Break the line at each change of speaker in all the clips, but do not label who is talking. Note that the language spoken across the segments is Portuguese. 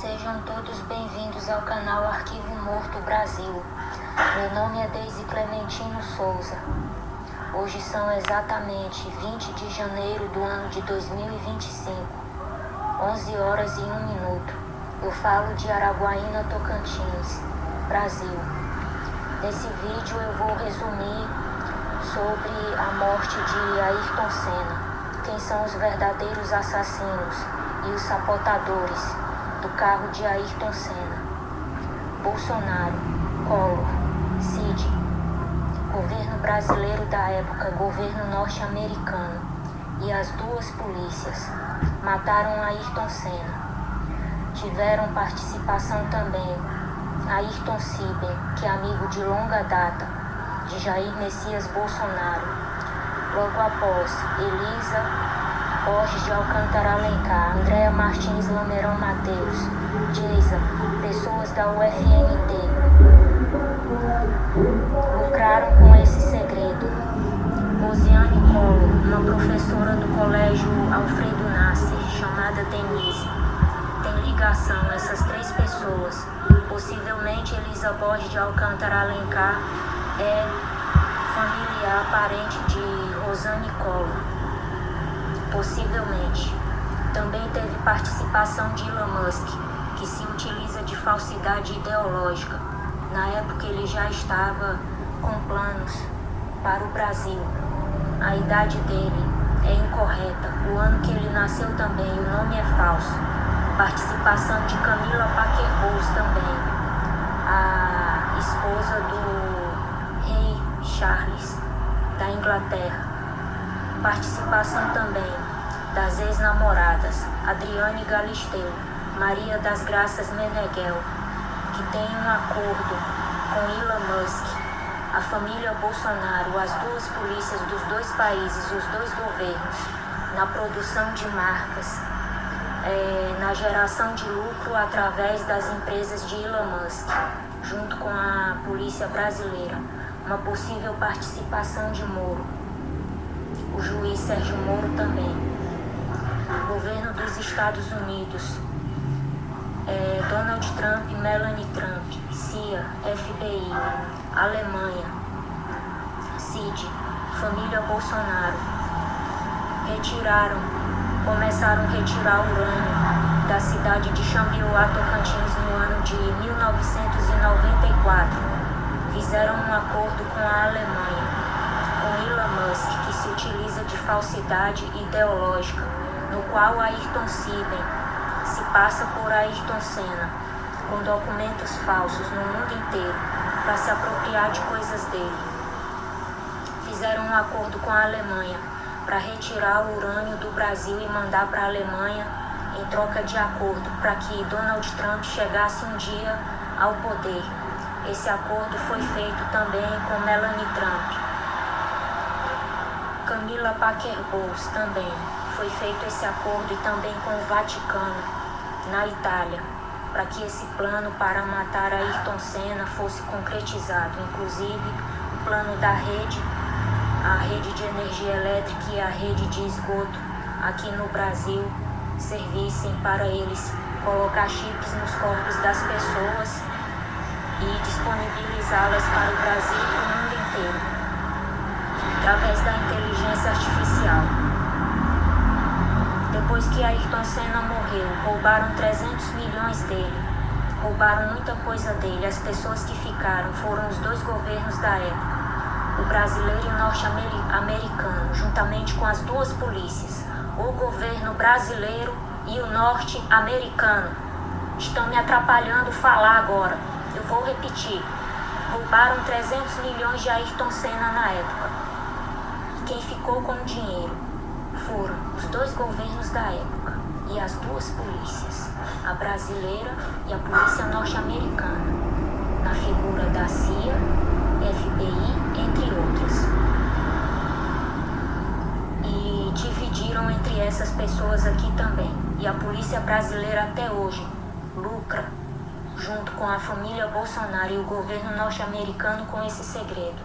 Sejam todos bem-vindos ao canal Arquivo Morto Brasil. Meu nome é Deise Clementino Souza. Hoje são exatamente 20 de janeiro do ano de 2025, 11 horas e 1 minuto. Eu falo de Araguaína, Tocantins, Brasil. Nesse vídeo eu vou resumir sobre a morte de Ayrton Senna, quem são os verdadeiros assassinos e os sabotadores do carro de Ayrton Senna. Bolsonaro, Collor, Cid, governo brasileiro da época, governo norte-americano, e as duas polícias mataram Ayrton Senna. Tiveram participação também Ayrton Siben, que é amigo de longa data de Jair Messias Bolsonaro. Logo após, Elisa Borges de Alcântara Alencar, Andréa Martins Lameirão Mateus, Geisa, pessoas da UFNT, lucraram com esse segredo. Rosiane Collor, uma professora do colégio Alfredo Nasser, chamada Denise, tem ligação. Essas três pessoas, possivelmente Elisa Borges de Alcântara Alencar, é familiar, parente de Rosiane Collor. Possivelmente. Também teve participação de Elon Musk, que se utiliza de falsidade ideológica. Na época ele já estava com planos para o Brasil. A idade dele é incorreta, o ano que ele nasceu também, o nome é falso. Participação de Camila Parker Bowles também, a esposa do rei Charles da Inglaterra. Participação também das ex-namoradas Adriane Galisteu, Maria das Graças Meneghel, que tem um acordo com Elon Musk, a família Bolsonaro, as duas polícias dos dois países, os dois governos, na produção de marcas, na geração de lucro através das empresas de Elon Musk, junto com a polícia brasileira. Uma possível participação de Moro, o juiz Sérgio Moro também. Governo dos Estados Unidos, Donald Trump, Melanie Trump, CIA, FBI, Alemanha, Cid, família Bolsonaro, começaram a retirar urânio da cidade de Xambioá, Tocantins, no ano de 1994. Fizeram um acordo com a Alemanha, com Elon Musk, que se utiliza de falsidade ideológica, no qual Ayrton Siben se passa por Ayrton Senna, com documentos falsos no mundo inteiro, para se apropriar de coisas dele. Fizeram um acordo com a Alemanha para retirar o urânio do Brasil e mandar para a Alemanha em troca de acordo, para que Donald Trump chegasse um dia ao poder. Esse acordo foi feito também com Melanie Trump. Camila Parker Bowles também. Foi feito esse acordo e também com o Vaticano, na Itália, para que esse plano para matar Ayrton Senna fosse concretizado. Inclusive, o plano da rede, a rede de energia elétrica e a rede de esgoto aqui no Brasil, servissem para eles colocar chips nos corpos das pessoas e disponibilizá-las para o Brasil e para o mundo inteiro, através da inteligência artificial. Depois que Ayrton Senna morreu, roubaram 300 milhões dele, roubaram muita coisa dele. As pessoas que ficaram foram os dois governos da época, o brasileiro e o norte-americano, juntamente com as duas polícias, o governo brasileiro e o norte-americano. Estão me atrapalhando falar agora, eu vou repetir. Roubaram 300 milhões de Ayrton Senna na época. Quem ficou com o dinheiro foram os dois governos da época e as duas polícias, a brasileira e a polícia norte-americana, na figura da CIA, FBI, entre outras. E dividiram entre essas pessoas aqui também. E a polícia brasileira até hoje lucra junto com a família Bolsonaro e o governo norte-americano com esse segredo.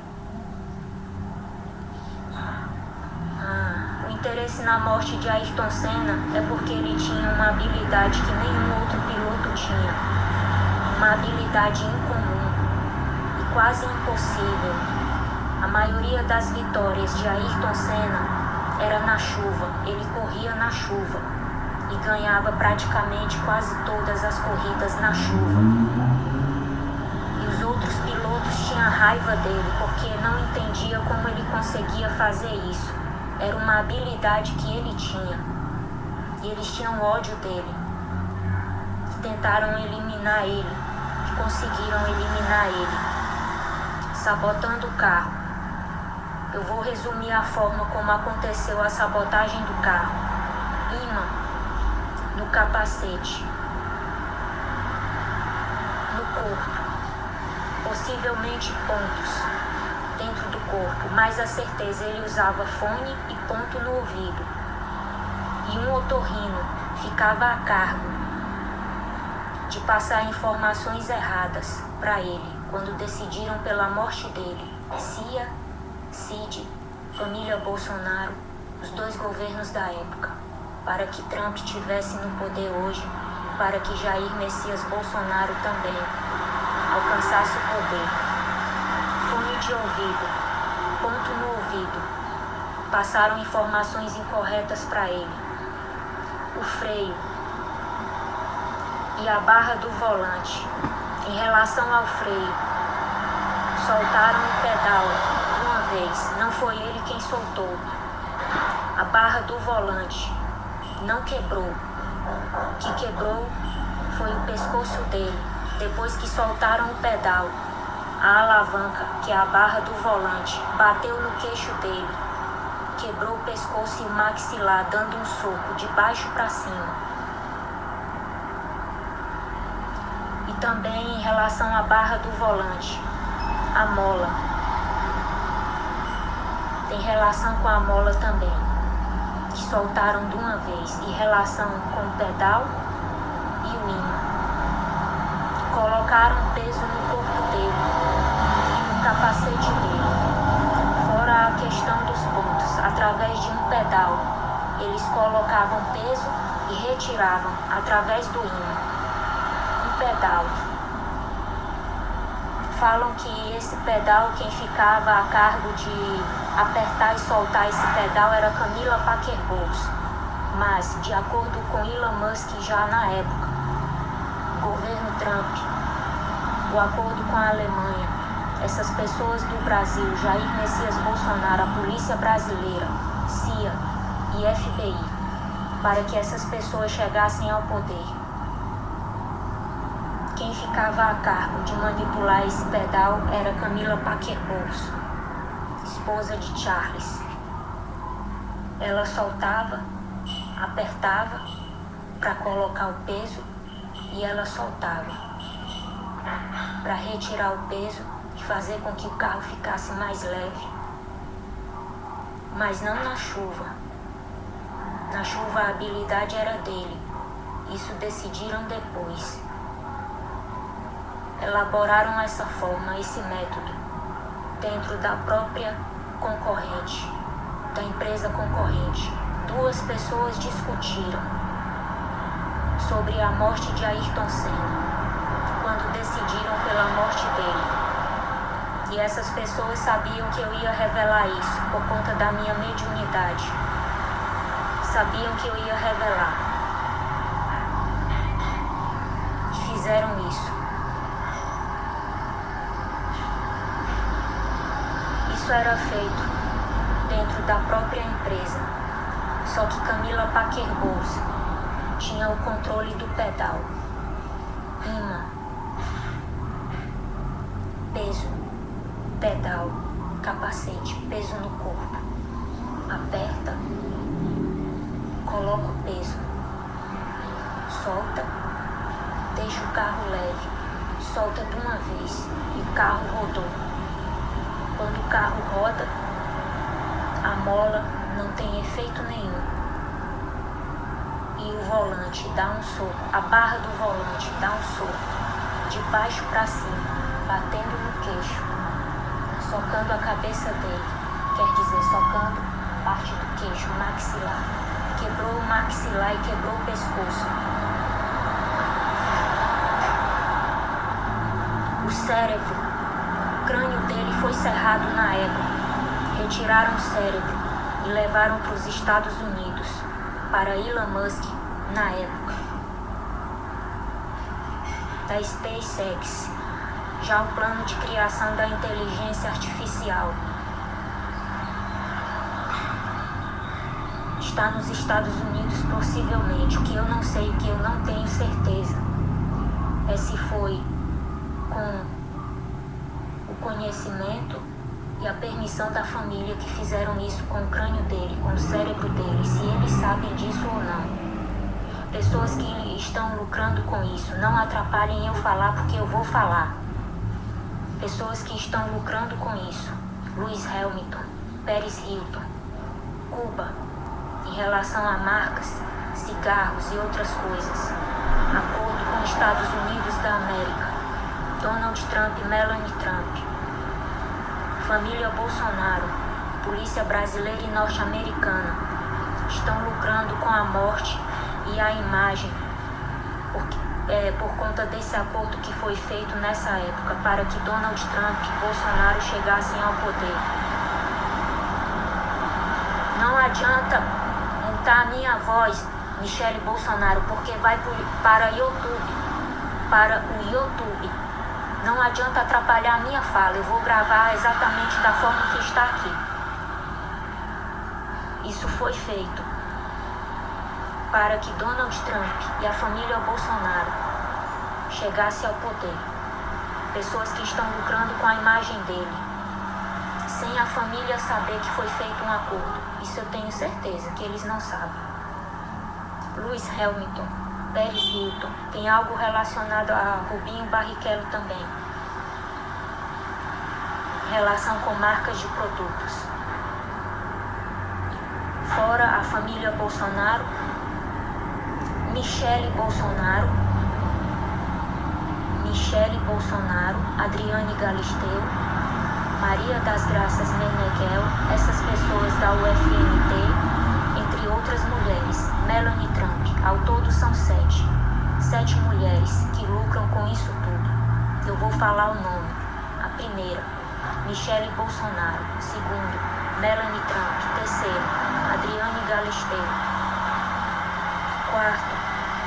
O interesse na morte de Ayrton Senna é porque ele tinha uma habilidade que nenhum outro piloto tinha, uma habilidade incomum e quase impossível. A maioria das vitórias de Ayrton Senna era na chuva. Ele corria na chuva e ganhava praticamente quase todas as corridas na chuva. E os outros pilotos tinham raiva dele porque não entendia como ele conseguia fazer isso. Era uma habilidade que ele tinha. E eles tinham ódio dele. Tentaram eliminar ele. Conseguiram eliminar ele, sabotando o carro. Eu vou resumir a forma como aconteceu a sabotagem do carro. Imã no capacete, no corpo, possivelmente pontos dentro do corpo, mas a certeza ele usava fone e ponto no ouvido. E um otorrino ficava a cargo de passar informações erradas para ele quando decidiram pela morte dele. CIA, Cid, família Bolsonaro, os dois governos da época, para que Trump tivesse no poder hoje, para que Jair Messias Bolsonaro também alcançasse o poder. Fone de ouvido, ponto no ouvido, passaram informações incorretas para ele. O freio e a barra do volante. Em relação ao freio, soltaram o pedal uma vez, não foi ele quem soltou. A barra do volante não quebrou. O que quebrou foi o pescoço dele. Depois que soltaram o pedal, a alavanca, que é a barra do volante, bateu no queixo dele. Quebrou o pescoço e o maxilar, dando um soco de baixo para cima. Também em relação à barra do volante, a mola. Tem relação com a mola também, que soltaram de uma vez, em relação com o pedal e o imã. Colocaram peso no corpo dele e no capacete dele. Fora a questão dos pontos, através de um pedal, eles colocavam peso e retiravam através do imã. Pedal. Falam que esse pedal, quem ficava a cargo de apertar e soltar esse pedal era Camila Parker Bowles. Mas, de acordo com Elon Musk, já na época, governo Trump, o acordo com a Alemanha, essas pessoas do Brasil, Jair Messias Bolsonaro, a polícia brasileira, CIA e FBI, para que essas pessoas chegassem ao poder. Quem ficava a cargo de manipular esse pedal era Camila Parker Bowles, esposa de Charles. Ela soltava, apertava para colocar o peso e ela soltava para retirar o peso e fazer com que o carro ficasse mais leve. Mas não na chuva. Na chuva a habilidade era dele. Isso decidiram depois. Elaboraram essa forma, esse método, dentro da própria concorrente, da empresa concorrente. Duas pessoas discutiram sobre a morte de Ayrton Senna, quando decidiram pela morte dele. E essas pessoas sabiam que eu ia revelar isso, por conta da minha mediunidade. Sabiam que eu ia revelar. Fizeram isso. Isso era feito dentro da própria empresa, só que Camila Parker Bowles tinha o controle do pedal, imã, peso, pedal, capacete, peso no corpo, aperta, coloca o peso, solta, deixa o carro leve, solta de uma vez e o carro rodou. Quando o carro roda, a mola não tem efeito nenhum. E o volante dá um soco, a barra do volante dá um soco, de baixo para cima, batendo no queixo, socando a cabeça dele, quer dizer, socando parte do queixo, maxilar. Quebrou o maxilar e quebrou o pescoço. cérebro, o crânio dele foi cerrado na égua. Retiraram o cérebro e levaram para os Estados Unidos, para Elon Musk, na época, da SpaceX, já o plano de criação da inteligência artificial. Está nos Estados Unidos possivelmente. O que eu não sei, o que eu não tenho certeza, é se foi com o conhecimento e a permissão da família que fizeram isso com o crânio dele, com o cérebro dele, se eles sabem disso ou não. Pessoas que estão lucrando com isso, não atrapalhem eu falar porque eu vou falar. Pessoas que estão lucrando com isso, Lewis Hamilton, Paris Hilton, Cuba, em relação a marcas, cigarros e outras coisas. Acordo com Estados Unidos da América, Donald Trump e Melania Trump. Família Bolsonaro, polícia brasileira e norte-americana estão lucrando com a morte e a imagem por conta desse acordo que foi feito nessa época para que Donald Trump e Bolsonaro chegassem ao poder. Não adianta mutar a minha voz, Michele Bolsonaro, porque vai para o YouTube. Não adianta atrapalhar a minha fala, eu vou gravar exatamente da forma que está aqui. Isso foi feito para que Donald Trump e a família Bolsonaro chegassem ao poder. Pessoas que estão lucrando com a imagem dele, sem a família saber que foi feito um acordo. Isso eu tenho certeza que eles não sabem. Lewis Hamilton, Paris Hilton, tem algo relacionado a Rubinho Barrichello também, em relação com marcas de produtos. Fora a família Bolsonaro, Michele Bolsonaro, Adriane Galisteu, Maria das Graças Meneghel, essas pessoas da UFMT, entre outras mulheres, Melania Trump. Ao todo são 7 mulheres que lucram com isso tudo. Eu vou falar o nome. A primeira, Michele Bolsonaro. Segundo, Melania Trump. Terceiro, Adriane Galisteu. Quarto,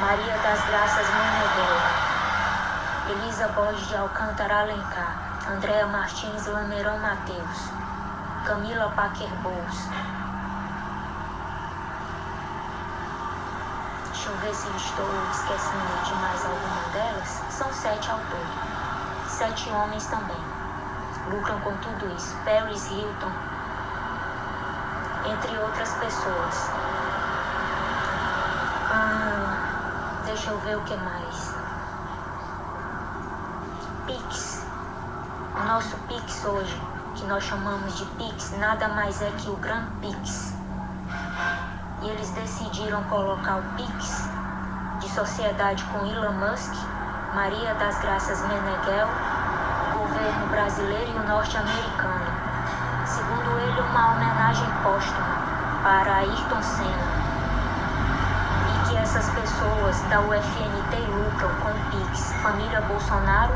Maria das Graças Meneghel, Elisa Borges de Alcântara Alencar, Andréa Martins Lameirão Mateus, Camila Packer Bowles. Deixa eu ver se estou esquecendo de mais alguma delas. São 7 ao todo. 7 homens também lucram com tudo isso. Paris Hilton, entre outras pessoas. Deixa eu ver o que mais. Pix. O nosso Pix hoje, que nós chamamos de Pix, nada mais é que o Gran Pix. E eles decidiram colocar o Pix de sociedade com Elon Musk, Maria das Graças Meneghel, o governo brasileiro e o norte-americano. Segundo ele, uma homenagem póstuma para Ayrton Senna. E que essas pessoas da UFNT lucram com o Pix. Família Bolsonaro,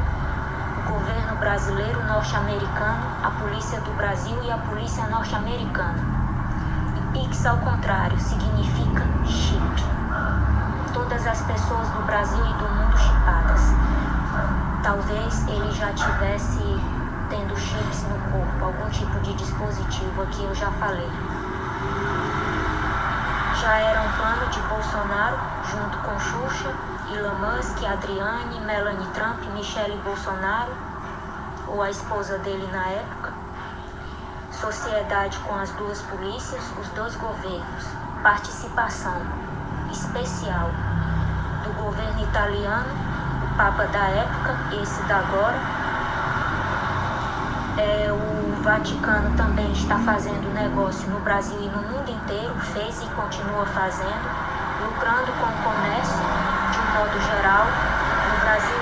o governo brasileiro, norte-americano, a polícia do Brasil e a polícia norte-americana. Pix, ao contrário, significa chip. Todas as pessoas do Brasil e do mundo chipadas. Talvez ele já tivesse tendo chips no corpo, algum tipo de dispositivo, aqui eu já falei. Já era um plano de Bolsonaro, junto com Xuxa, Elon Musk, Adriane, Melania Trump, Michele Bolsonaro, ou a esposa dele na época. Sociedade com as duas polícias, os dois governos. Participação especial do governo italiano, o Papa da época, esse da agora. O Vaticano também está fazendo negócio no Brasil e no mundo inteiro, fez e continua fazendo, lucrando com o comércio de um modo geral, no Brasil